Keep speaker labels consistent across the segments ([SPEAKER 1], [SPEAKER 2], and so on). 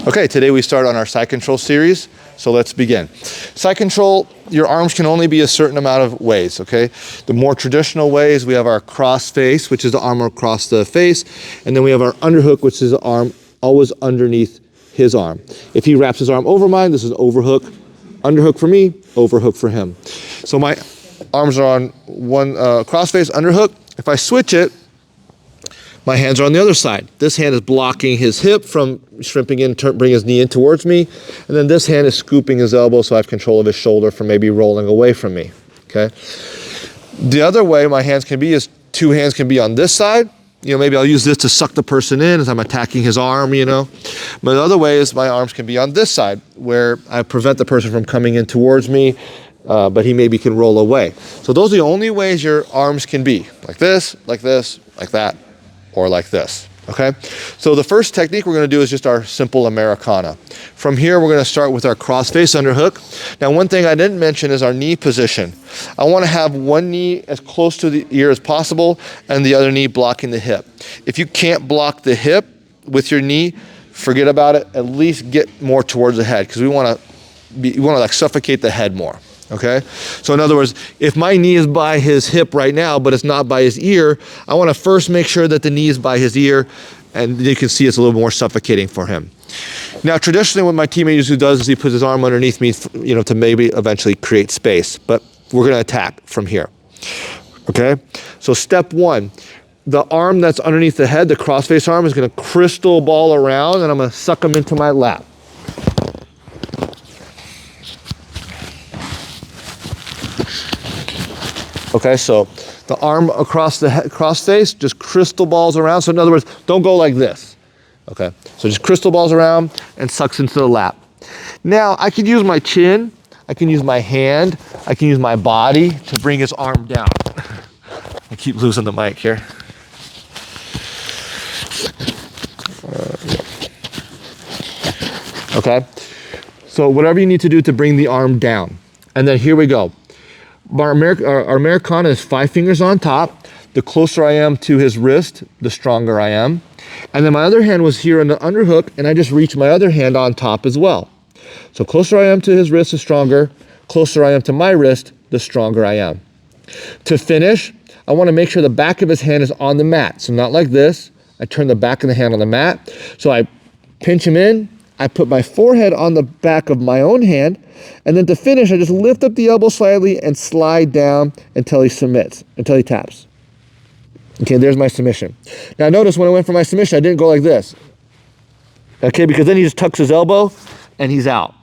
[SPEAKER 1] Okay, today we start on our side control series, so let's begin. Side control, your arms can only be a certain amount of ways, okay? The more traditional ways, we have our cross face, which is the arm across the face, and then we have our underhook, which is the arm always underneath his arm. If he wraps his arm over mine, this is overhook. Underhook for me, overhook for him. So my arms are on one cross face, underhook. If I switch it, my hands are on the other side. This hand is blocking his hip from shrimping in, bring his knee in towards me. And then this hand is scooping his elbow so I have control of his shoulder from maybe rolling away from me, okay? The other way my hands can be is two hands can be on this side. You know, maybe I'll use this to suck the person in as I'm attacking his arm, you know. But the other way is my arms can be on this side where I prevent the person from coming in towards me, but he maybe can roll away. So those are the only ways your arms can be. Like this, like that, or like this, okay? So the first technique we're gonna do is just our simple Americana. From here, we're gonna start with our cross-face underhook. Now, one thing I didn't mention is our knee position. I wanna have one knee as close to the ear as possible and the other knee blocking the hip. If you can't block the hip with your knee, forget about it. At least get more towards the head, because we wanna like suffocate the head more. Okay, so in other words, if my knee is by his hip right now, but it's not by his ear, I want to first make sure that the knee is by his ear, and you can see it's a little more suffocating for him. Now, traditionally, what my teammate usually does is he puts his arm underneath me, you know, to maybe eventually create space. But we're going to attack from here. Okay, so step one, the arm that's underneath the head, the cross-face arm, is going to crystal ball around, and I'm going to suck him into my lap. Okay, so the arm across the cross face just crystal balls around. So in other words, don't go like this. Okay, so just crystal balls around and sucks into the lap. Now I can use my chin, I can use my hand, I can use my body to bring his arm down. I keep losing the mic here. Okay, so whatever you need to do to bring the arm down. And then here we go. Our Americana is 5 fingers on top. The closer I am to his wrist, the stronger I am. And then my other hand was here in the underhook, and I just reach my other hand on top as well. So closer I am to his wrist, the stronger. Closer I am to my wrist, the stronger I am. To finish, I want to make sure the back of his hand is on the mat. So not like this. I turn the back of the hand on the mat. So I pinch him in. I put my forehead on the back of my own hand, and then to finish, I just lift up the elbow slightly and slide down until he submits, until he taps. Okay, there's my submission. Now notice when I went for my submission, I didn't go like this. Okay, because then he just tucks his elbow and he's out.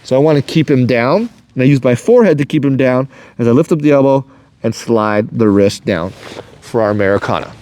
[SPEAKER 1] So I want to keep him down, and I use my forehead to keep him down as I lift up the elbow and slide the wrist down for our Americana.